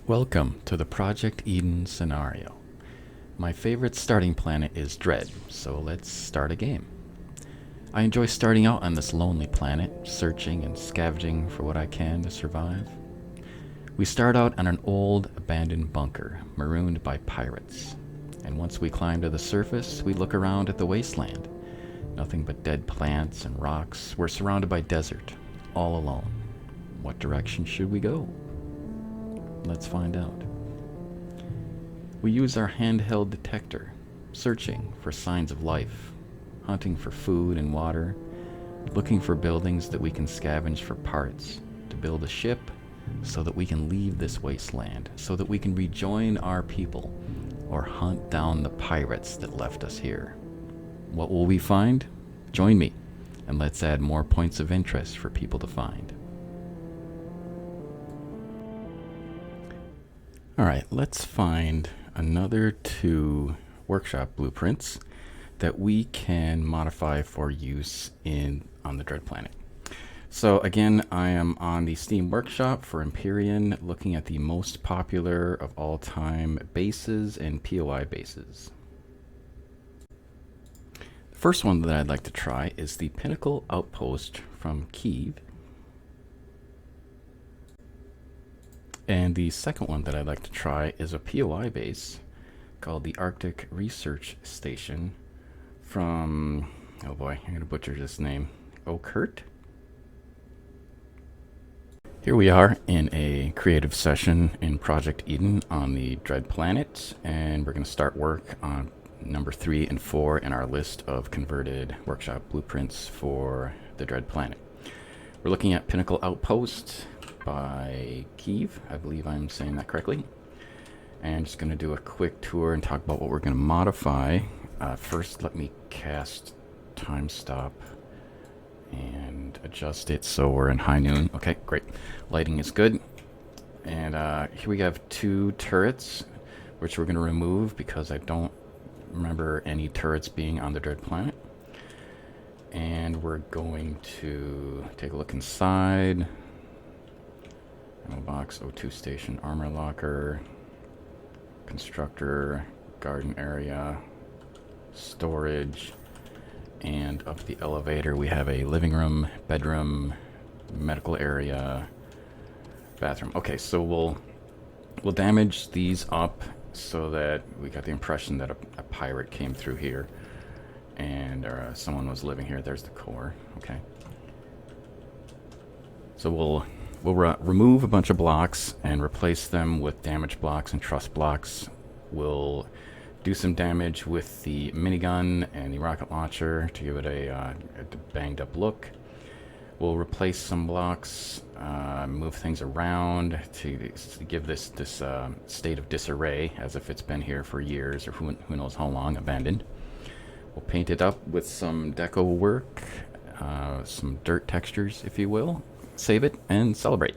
Welcome to the Project Eden scenario. My favorite starting planet is Dread, so let's start a game. I enjoy starting out on this lonely planet, searching and scavenging for what I can to survive. We start out on an old, abandoned bunker, marooned by pirates. And once we climb to the surface, we look around at the wasteland. Nothing but dead plants and rocks. We're surrounded by desert, all alone. What direction should we go? Let's find out. We use our handheld detector, searching for signs of life, hunting for food and water, looking for buildings that we can scavenge for parts, to build a ship so that we can leave this wasteland, so that we can rejoin our people, or hunt down the pirates that left us here. What will we find? Join me, and let's add more points of interest for people to find. Alright, let's find another 2 workshop blueprints that we can modify for use on the Dread planet. So again, I am on the Steam Workshop for Empyrion, looking at the most popular of all time bases and POI bases. The first one that I'd like to try is the Pinnacle Outpost from Kieve. And the second one that I'd like to try is a POI base called the Arctic Research Station from, oh boy, I'm going to butcher this name, OquirrhT. Here we are in a creative session in Project Eden on the Dread planet, and we're going to start work on number 3 and 4 in our list of converted workshop blueprints for the Dread planet. We're looking at Pinnacle Outpost by Kieve. I believe I'm saying that correctly. And just going to do a quick tour and talk about what we're going to modify. First, let me cast time stop and adjust it so we're in high noon. Okay, great. Lighting is good. And here we have 2 turrets, which we're going to remove because I don't remember any turrets being on the Dread planet. And we're going to take a look inside. Ammo box, O2 station, armor locker, constructor, garden area, storage, and up the elevator we have a living room, bedroom, medical area, bathroom. Okay, so we'll damage these up so that we got the impression that a pirate came through here and someone was living here. There's the core. Okay. So we'll remove a bunch of blocks and replace them with damage blocks and truss blocks. We'll do some damage with the minigun and the rocket launcher to give it a banged up look. We'll replace some blocks, move things around to give this state of disarray, as if it's been here for years or who knows how long, abandoned. We'll paint it up with some deco work, some dirt textures, if you will. Save it and celebrate.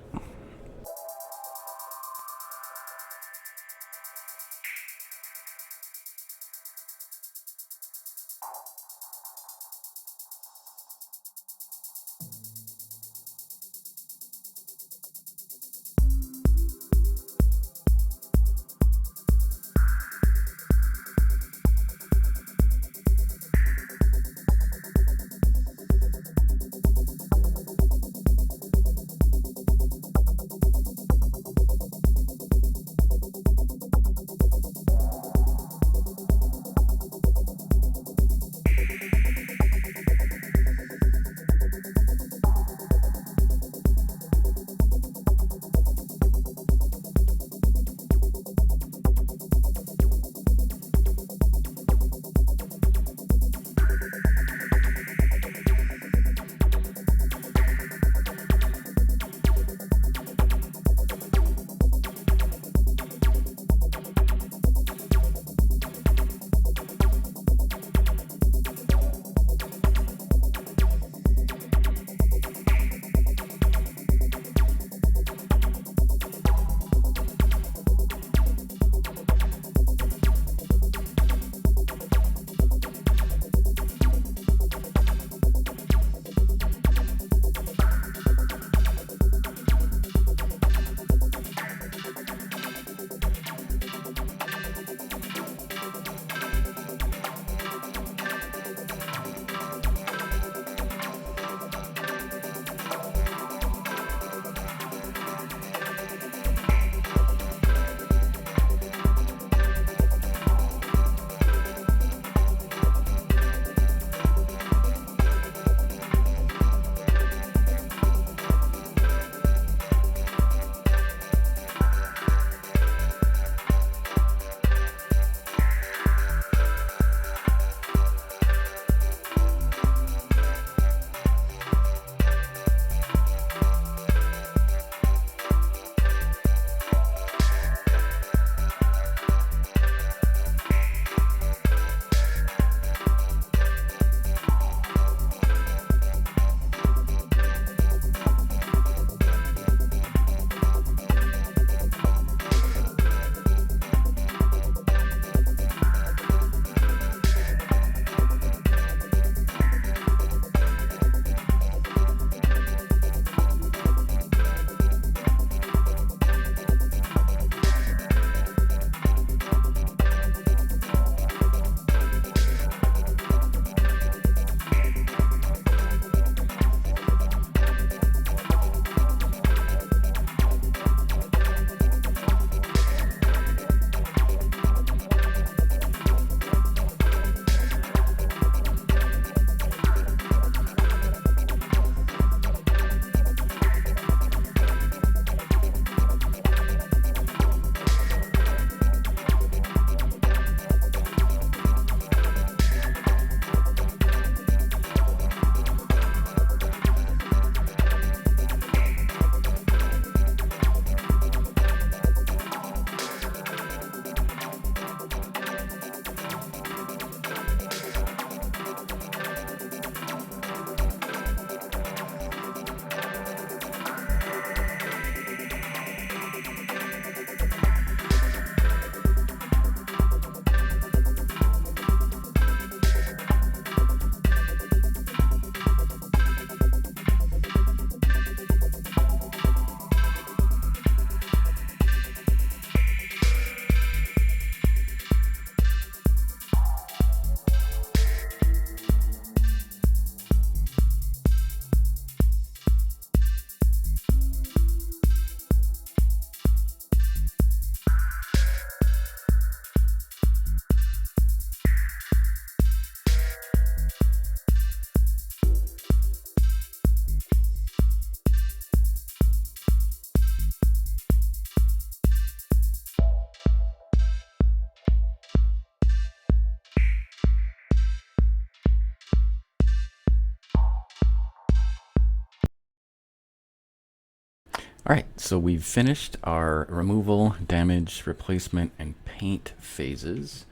Alright, so we've finished our removal, damage, replacement, and paint phases.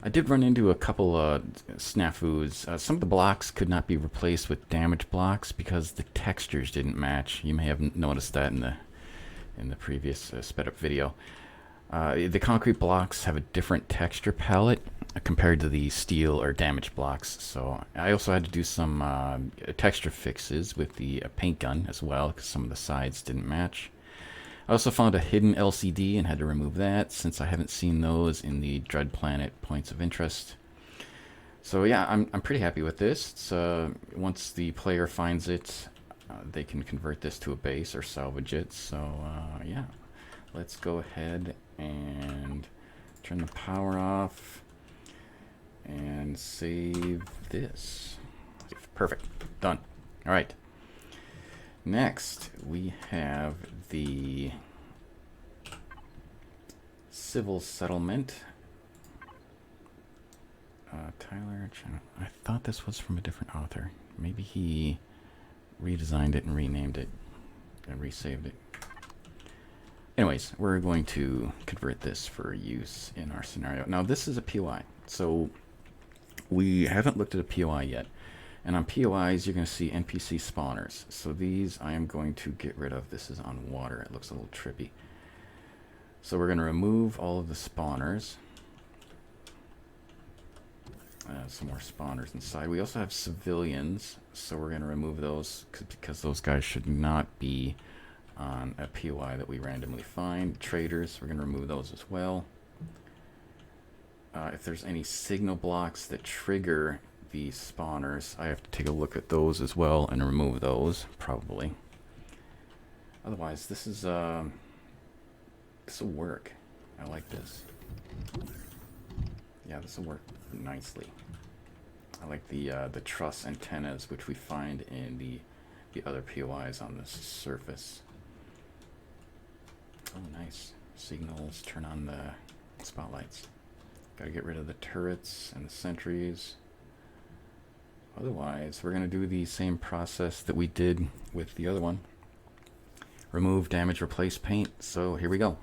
I did run into a couple snafus. Some of the blocks could not be replaced with damage blocks because the textures didn't match. You may have noticed that in the previous sped up video. The concrete blocks have a different texture palette compared to the steel or damage blocks. So I also had to do some texture fixes with the paint gun as well because some of the sides didn't match. I also found a hidden LCD and had to remove that since I haven't seen those in the Dread Planet points of interest. So yeah, I'm pretty happy with this. It's, once the player finds it, they can convert this to a base or salvage it. So yeah, let's go ahead and turn the power off and save this. Perfect. Done. All right. Next, we have the civil settlement. Tyler, I thought this was from a different author. Maybe he redesigned it and renamed it and resaved it. Anyways, we're going to convert this for use in our scenario. Now, this is a POI, so we haven't looked at a POI yet. And on POIs, you're going to see NPC spawners. So these I am going to get rid of. This is on water. It looks a little trippy. So we're going to remove all of the spawners. Some more spawners inside. We also have civilians, so we're going to remove those because those guys should not be on a POI that we randomly find. Traders, we're going to remove those as well. If there's any signal blocks that trigger the spawners, I have to take a look at those as well and remove those, probably. Otherwise, this will work. I like this. Yeah, this will work nicely. I like the truss antennas, which we find in the other POIs on this surface. Oh, nice. Signals, turn on the spotlights. Gotta get rid of the turrets and the sentries. Otherwise, we're going to do the same process that we did with the other one. Remove, damage, replace, paint. So here we go.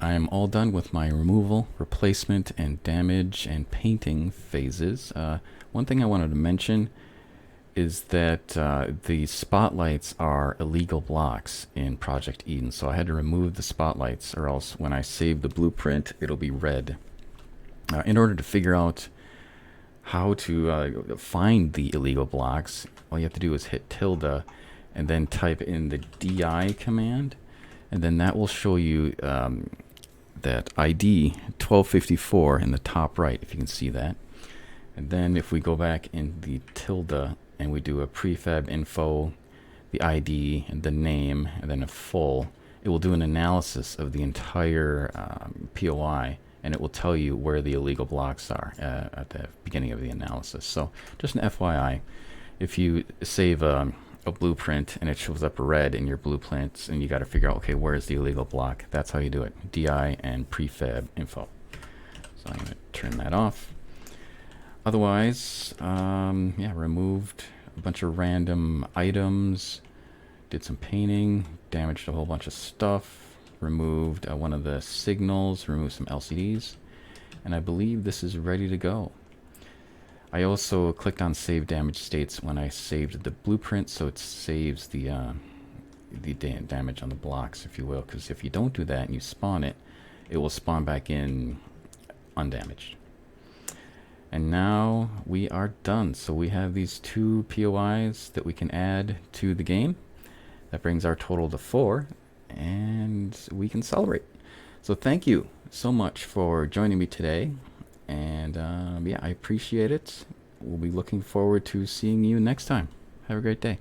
I'm all done with my removal, replacement, and damage and painting phases. One thing I wanted to mention is that the spotlights are illegal blocks in Project Eden, so I had to remove the spotlights, or else when I save the blueprint, it'll be red. In order to figure out how to find the illegal blocks, all you have to do is hit tilde and then type in the DI command, and then that will show you that ID 1254 in the top right, if you can see that. And then if we go back in the tilde and we do a prefab info, the ID, and the name, and then a full, it will do an analysis of the entire POI, and it will tell you where the illegal blocks are at the beginning of the analysis. So just an FYI, if you save a blueprint and it shows up red in your blueprints and you got to figure out, okay, where is the illegal block? That's how you do it. DI and prefab info. So I'm going to turn that off. Otherwise, yeah, removed a bunch of random items, did some painting, damaged a whole bunch of stuff, removed one of the signals, removed some LCDs, and I believe this is ready to go. I also clicked on save damage states when I saved the blueprint, so it saves the damage on the blocks, if you will, because if you don't do that and you spawn it, it will spawn back in undamaged. And now we are done. So we have these 2 POIs that we can add to the game. That brings our total to 4, and we can celebrate. So thank you so much for joining me today. And yeah, I appreciate it. We'll be looking forward to seeing you next time. Have a great day.